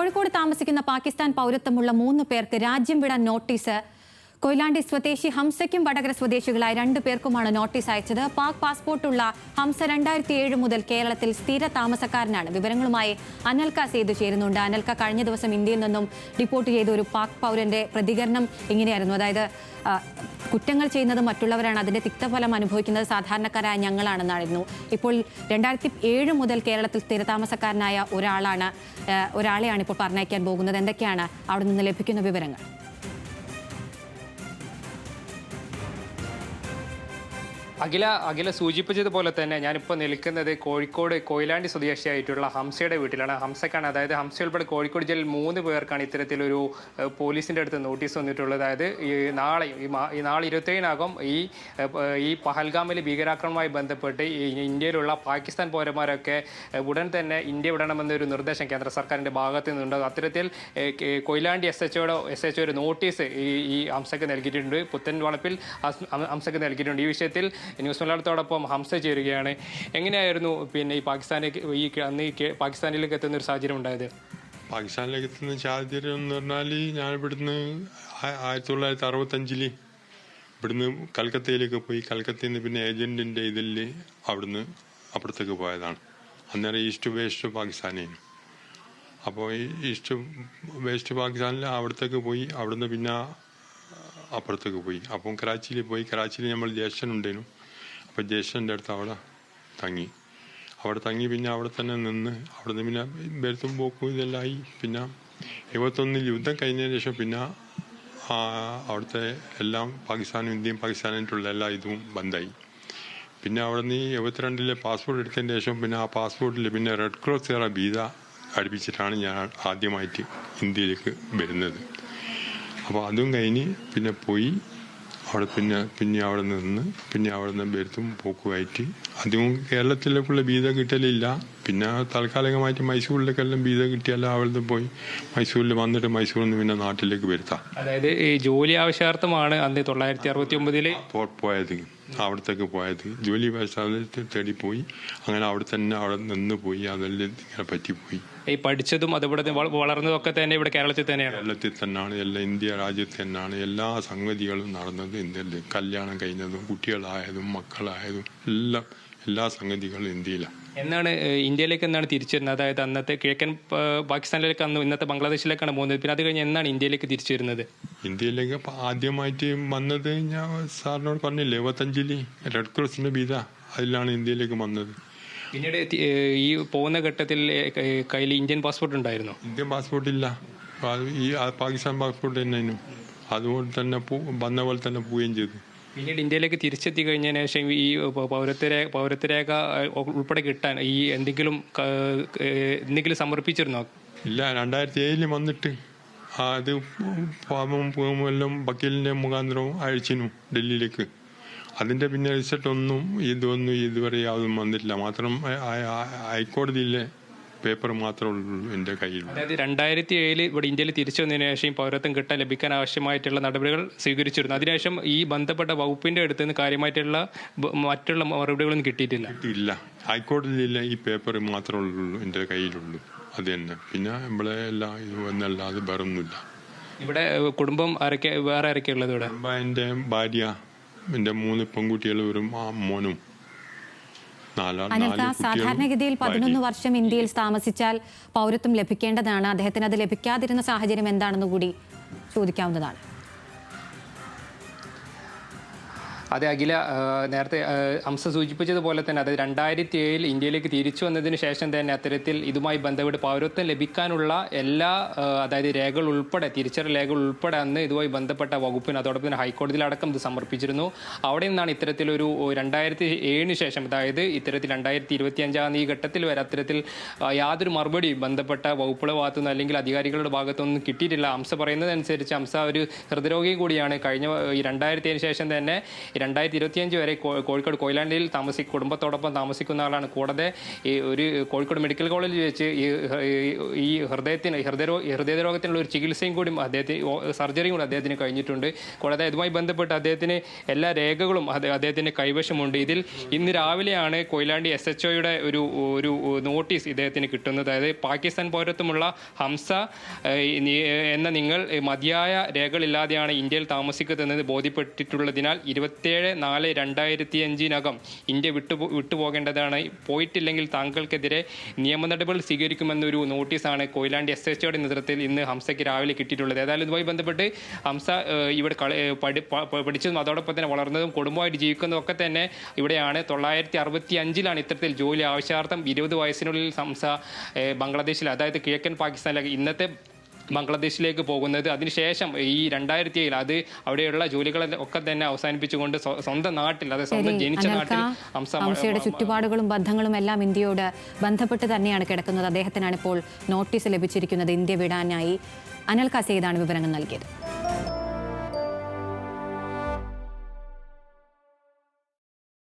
കോഴിക്കോട് താമസിക്കുന്ന പാകിസ്ഥാൻ പൗരത്വമുള്ള 3 പേർക്ക് രാജ്യം വിടാൻ നോട്ടീസ്. കൊയിലാണ്ടി സ്വദേശി ഹംസയ്ക്കും വടകര സ്വദേശികളായ 2 പേർക്കുമാണ് നോട്ടീസ് അയച്ചത്. പാക് പാസ്പോർട്ടുള്ള ഹംസ 2007 മുതൽ കേരളത്തിൽ സ്ഥിര താമസക്കാരനാണ്. വിവരങ്ങളുമായി അനൽക സേതു ചേരുന്നുണ്ട്. അനൽക, കഴിഞ്ഞ ദിവസം ഇന്ത്യയിൽ നിന്നും റിപ്പോർട്ട് ചെയ്ത ഒരു പാക് പൗരന്റെ പ്രതികരണം ഇങ്ങനെയായിരുന്നു. അതായത് കുറ്റങ്ങൾ ചെയ്യുന്നത് മറ്റുള്ളവരാണ്, അതിന്റെ തിക്തഫലം അനുഭവിക്കുന്നത് സാധാരണക്കാരായ ഞങ്ങളാണെന്നായിരുന്നു. ഇപ്പോൾ 2007 മുതൽ കേരളത്തിൽ സ്ഥിരതാമസക്കാരനായ ഒരാളെയാണ് ഇപ്പോൾ പറഞ്ഞയക്കാൻ പോകുന്നത്. എന്തൊക്കെയാണ് അവിടെ നിന്ന് ലഭിക്കുന്ന വിവരങ്ങൾ? അഖില സൂചിപ്പിച്ചതുപോലെ തന്നെ ഞാനിപ്പോൾ നിൽക്കുന്നത് കോഴിക്കോട് കൊയിലാണ്ടി സ്വദേശിയായിട്ടുള്ള ഹംസയുടെ വീട്ടിലാണ്. ഹംസക്കാണ്, അതായത് ഹംസ ഉൾപ്പെടെ കോഴിക്കോട് ജില്ലയിൽ 3 പേർക്കാണ് ഇത്തരത്തിലൊരു പോലീസിൻ്റെ അടുത്ത് നോട്ടീസ് വന്നിട്ടുള്ളത്. അതായത് നാളെ 27-നാകും ഈ പഹൽഗാമിലെ ഭീകരാക്രമണവുമായി ബന്ധപ്പെട്ട് ഇന്ത്യയിലുള്ള പാകിസ്ഥാൻ പൗരന്മാരൊക്കെ ഉടൻ തന്നെ ഇന്ത്യ വിടണമെന്നൊരു നിർദ്ദേശം കേന്ദ്ര സർക്കാരിൻ്റെ ഭാഗത്തു നിന്നുണ്ട്. അത്തരത്തിൽ കൊയിലാണ്ടി എസ് എച്ച് ഒരു നോട്ടീസ് ഈ ഹംസക്ക് നൽകിയിട്ടുണ്ട്. പുത്തൻവളപ്പിൽ ഹംസക്ക് നൽകിയിട്ടുണ്ട്. ഈ വിഷയത്തിൽ ന്യൂസ് മലയാളത്തോടൊപ്പം ഹംസ ചേരുകയാണ്. എങ്ങനെയായിരുന്നു പിന്നെ ഈ പാകിസ്ഥാനിലേക്ക് എത്തുന്ന ഒരു സാഹചര്യം ഉണ്ടായത്? പാകിസ്ഥാനിലേക്ക് എത്തുന്ന സാഹചര്യം എന്ന് പറഞ്ഞാൽ ഞാൻ ഇവിടുന്ന് 1965 ഇവിടുന്ന് കൽക്കത്തയിലേക്ക് പോയി. കൽക്കത്തയിൽ നിന്ന് പിന്നെ ഏജന്റിന്റെ ഇതിൽ അവിടുന്ന് അപ്പുറത്തേക്ക് പോയതാണ്. അന്നേരം ഈസ്റ്റ് വെസ്റ്റ് പാകിസ്ഥാനായിരുന്നു. അപ്പോൾ ഈസ്റ്റ് വെസ്റ്റ് പാകിസ്ഥാനിൽ അവിടത്തേക്ക് പോയി. അവിടുന്ന് പിന്നെ അപ്പുറത്തേക്ക് പോയി. അപ്പം കറാച്ചിയിൽ പോയി. കറാച്ചിയിൽ നമ്മൾ ജ്യേഷ്ഠനുണ്ടായിരുന്നു. അപ്പോൾ ജ്യേഷ്ഠൻ്റെ അടുത്ത് അവിടെ തങ്ങി പിന്നെ അവിടെ തന്നെ നിന്ന് അവിടുന്ന് പിന്നെ ബെർത്തും പോക്കും ഇതെല്ലാം ആയി. പിന്നെ 71 യുദ്ധം കഴിഞ്ഞതിന് ശേഷം പിന്നെ അവിടുത്തെ എല്ലാം പാകിസ്ഥാനും ഇന്ത്യയും പാകിസ്ഥാനായിട്ടുള്ള എല്ലാ ഇതും ബന്ധായി. പിന്നെ അവിടെ നിന്ന് 72 പാസ്പോർട്ട് എടുത്തതിന് ശേഷം പിന്നെ ആ പാസ്പോർട്ടിൽ പിന്നെ റെഡ് ക്രോസ് വീസ അടുപ്പിച്ചിട്ടാണ് ഞാൻ ആദ്യമായിട്ട് ഇന്ത്യയിലേക്ക് വരുന്നത്. അപ്പോൾ അതും കഴിഞ്ഞ് പിന്നെ പോയി അവിടെ പിന്നെ അവിടെ നിന്ന് ബെർത്തും പോക്കുമായിട്ട് അധികം കേരളത്തിലേക്കുള്ള വീസ കിട്ടലില്ല. പിന്നെ താൽക്കാലികമായിട്ട് മൈസൂരിലേക്കെല്ലാം വീസ കിട്ടിയാലും അവിടുന്ന് പോയി മൈസൂരിൽ വന്നിട്ട് മൈസൂരിൽ നിന്ന് പിന്നെ നാട്ടിലേക്ക് വരുത്താം. അതായത് ഈ ജോലി ആവശ്യാർത്ഥമാണ് അന്ന് 1969 പോയത്. അവിടത്തേക്ക് പോയത് ജോലി ആവശ്യത്തിൽ തേടി പോയി. അങ്ങനെ അവിടെ നിന്ന് പോയി. അതെല്ലാം ഇങ്ങനെ പറ്റിപ്പോയി. ഈ പഠിച്ചതും അതുപോലെ വളർന്നതും ഒക്കെ തന്നെ ഇവിടെ കേരളത്തിൽ തന്നെയാണ്. എല്ലാം ഇന്ത്യ രാജ്യത്ത് തന്നെയാണ് എല്ലാ സംഗതികളും നടന്നത്. ഇന്ത്യയിൽ കല്യാണം കഴിഞ്ഞതും കുട്ടികളായതും മക്കളായതും എല്ലാ സംഗതികളും ഇന്ത്യയിലാണ്. ഇന്ത്യയിലേക്ക് എന്നാണ് തിരിച്ചു വരുന്നത്? അതായത് അന്നത്തെ കിഴക്കൻ പാകിസ്ഥാനിലേക്ക് ഇന്നത്തെ ബംഗ്ലാദേശിലേക്കാണ് പോകുന്നത്. പിന്നെ അത് കഴിഞ്ഞ് എന്നാണ് ഇന്ത്യയിലേക്ക് തിരിച്ചു വരുന്നത്? ഇന്ത്യയിലേക്ക് ആദ്യമായിട്ട് വന്നത് ഞാൻ സാറിനോട് പറഞ്ഞില്ലേ, 75 റെഡ് ക്രോസിന്റെ വീസ അതിലാണ് ഇന്ത്യയിലേക്ക് വന്നത്. പിന്നീട് ഈ പോകുന്ന ഘട്ടത്തിൽ കയ്യിൽ ഇന്ത്യൻ പാസ്പോർട്ട് ഉണ്ടായിരുന്നു? ഇന്ത്യൻ പാസ്പോർട്ട് ഇല്ല, ഈ പാകിസ്ഥാൻ പാസ്പോർട്ട് തന്നെയായിരുന്നു. അതുകൊണ്ട് തന്നെ വന്ന പോലെ തന്നെ പോവുകയും ചെയ്തു. പിന്നീട് ഇന്ത്യയിലേക്ക് തിരിച്ചെത്തി കഴിഞ്ഞതിന് ശേഷം ഈ പൗരത്വരേഖ ഉൾപ്പെടെ കിട്ടാൻ ഈ എന്തെങ്കിലും സമർപ്പിച്ചിരുന്നോ? ഇല്ല, 2007 വന്നിട്ട് അത് എല്ലാം വക്കീലിന്റെ മുഖാന്തരവും അയച്ചിരുന്നു ഡൽഹിയിലേക്ക്. അതിന്റെ പിന്നെ റിസൾട്ടൊന്നും ഇതുവരെ യാതൊന്നും വന്നിട്ടില്ല. മാത്രം ഹൈക്കോടതിയിലെ പേപ്പർ മാത്രമേ ഉള്ളൂ എൻ്റെ കയ്യിൽ. അതായത് 2007 ഇവിടെ ഇന്ത്യയിൽ തിരിച്ചു വന്നതിന് ശേഷം പൗരത്വം ലഭിക്കാൻ ആവശ്യമായിട്ടുള്ള നടപടികൾ സ്വീകരിച്ചിരുന്നു. അതിനുശേഷം ഈ ബന്ധപ്പെട്ട വകുപ്പിന്റെ അടുത്ത് നിന്ന് കാര്യമായിട്ടുള്ള മറ്റുള്ള മറുപടികളൊന്നും കിട്ടിയിട്ടില്ല. ഹൈക്കോടതിയിലെ ഈ പേപ്പർ മാത്രമേ ഉള്ളൂ എൻ്റെ കയ്യിലുള്ളൂ. അത് തന്നെ. പിന്നെ നമ്മളെ എല്ലാം ഇത് വന്നല്ലാതെ വേറൊന്നുമില്ല. ഇവിടെ കുടുംബം വേറെ ആരൊക്കെ ഉള്ളത്? ഇവിടെ എൻ്റെ ഭാര്യ, എൻ്റെ 3 പെൺകുട്ടികളും ഒരു മോനും. അനൽക, സാധാരണഗതിയിൽ 11 വർഷം ഇന്ത്യയിൽ താമസിച്ചാൽ പൗരത്വം ലഭിക്കേണ്ടതാണ്. അദ്ദേഹത്തിന് അത് ലഭിക്കാതിരുന്ന സാഹചര്യം എന്താണെന്ന് കൂടി ചോദിക്കാവുന്നതാണ്. അതെ അഖില, നേരത്തെ ഹംസ സൂചിപ്പിച്ചതുപോലെ തന്നെ അതായത് 2007 ഇന്ത്യയിലേക്ക് തിരിച്ചു വന്നതിന് ശേഷം തന്നെ അത്തരത്തിൽ ഇതുമായി ബന്ധപ്പെട്ട് പൗരത്വം ലഭിക്കാനുള്ള എല്ലാ അതായത് രേഖകൾ ഉൾപ്പെടെ തിരിച്ചറിയൽ രേഖകൾ ഉൾപ്പെടെ അന്ന് ഇതുമായി ബന്ധപ്പെട്ട വകുപ്പിന് അതോടൊപ്പം തന്നെ ഹൈക്കോടതിയിലടക്കം ഇത് സമർപ്പിച്ചിരുന്നു. അവിടെ നിന്നാണ് ഇത്തരത്തിലൊരു 2007 ശേഷം, അതായത് ഇത്തരത്തിൽ 2025 ഈ ഘട്ടത്തിൽ വരെ അത്തരത്തിൽ യാതൊരു മറുപടി ബന്ധപ്പെട്ട വകുപ്പുകളുടെ ഭാഗത്തുനിന്ന് അല്ലെങ്കിൽ അധികാരികളുടെ ഭാഗത്തൊന്നും കിട്ടിയിട്ടില്ല. ഹംസ പറയുന്നതനുസരിച്ച് ഹംസ ഒരു ഹൃദ്രോഗി കൂടിയാണ്. കഴിഞ്ഞ 2007 ശേഷം തന്നെ 2025 വരെ കോഴിക്കോട് കൊയിലാണ്ടിയിൽ കുടുംബത്തോടൊപ്പം താമസിക്കുന്ന ആളാണ്. കൂടാതെ ഈ ഒരു കോഴിക്കോട് മെഡിക്കൽ കോളേജിൽ വെച്ച് ഈ ഹൃദയരോഗത്തിനുള്ള ഒരു ചികിത്സയും കൂടി സർജറിയും കൂടി അദ്ദേഹത്തിന് കഴിഞ്ഞിട്ടുണ്ട്. കൂടാതെ ഇതുമായി ബന്ധപ്പെട്ട് അദ്ദേഹത്തിന് എല്ലാ രേഖകളും അദ്ദേഹത്തിൻ്റെ കൈവശമുണ്ട്. ഇതിൽ ഇന്ന് രാവിലെയാണ് കൊയിലാണ്ടി SHOയുടെ ഒരു നോട്ടീസ് ഇദ്ദേഹത്തിന് കിട്ടുന്നത്. അതായത് പാകിസ്ഥാൻ പൗരത്വമുള്ള ഹംസ എന്ന നിങ്ങൾ മതിയായ രേഖകളില്ലാതെയാണ് ഇന്ത്യയിൽ താമസിക്കുന്നതെന്ന് ബോധ്യപ്പെട്ടിട്ടുള്ളതിനാൽ 27/4/2005 ഇന്ത്യ വിട്ടുപോകേണ്ടതാണ്. പോയിട്ടില്ലെങ്കിൽ താങ്കൾക്കെതിരെ നിയമ നടപടികൾ സ്വീകരിക്കുമെന്നൊരു നോട്ടീസാണ് കൊയിലാണ്ടി SHOയുടെ നേതൃത്വത്തിൽ ഇന്ന് ഹംസയ്ക്ക് രാവിലെ കിട്ടിയിട്ടുള്ളത്. ഏതായാലും ഇതുമായി ബന്ധപ്പെട്ട് ഹംസ ഇവിടെ പഠിച്ചതും അതോടൊപ്പം തന്നെ വളർന്നതും കുടുംബമായിട്ട് ജീവിക്കുന്നതും ഒക്കെ തന്നെ ഇവിടെയാണ്. 1965 ഇത്തരത്തിൽ ജോലി ആവശ്യാർത്ഥം 20 വയസ്സിനുള്ളിൽ ഹംസ ബംഗ്ലാദേശിൽ, അതായത് കിഴക്കൻ പാകിസ്ഥാനിലേക്ക്, ഇന്നത്തെ ബംഗ്ലാദേശിലേക്ക് പോകുന്നത്. അതിനുശേഷം ഈ 2007 അത് അവിടെയുള്ള ജോലികളൊക്കെ തന്നെ അവസാനിപ്പിച്ചുകൊണ്ട് സ്വന്തം നാട്ടിൽ, അതായത് സ്വന്തം ജനിച്ച നാട്ടിൽ ഹംസയുടെ ചുറ്റുപാടുകളും ബന്ധങ്ങളും എല്ലാം ഇന്ത്യയോട് ബന്ധപ്പെട്ട് തന്നെയാണ് കിടക്കുന്നത്. അദ്ദേഹത്തിനാണ് ഇപ്പോൾ നോട്ടീസ് ലഭിച്ചിരിക്കുന്നത് ഇന്ത്യ വിടാനായി. അനൽ കസേദാണ് വിവരങ്ങൾ നൽകിയത്.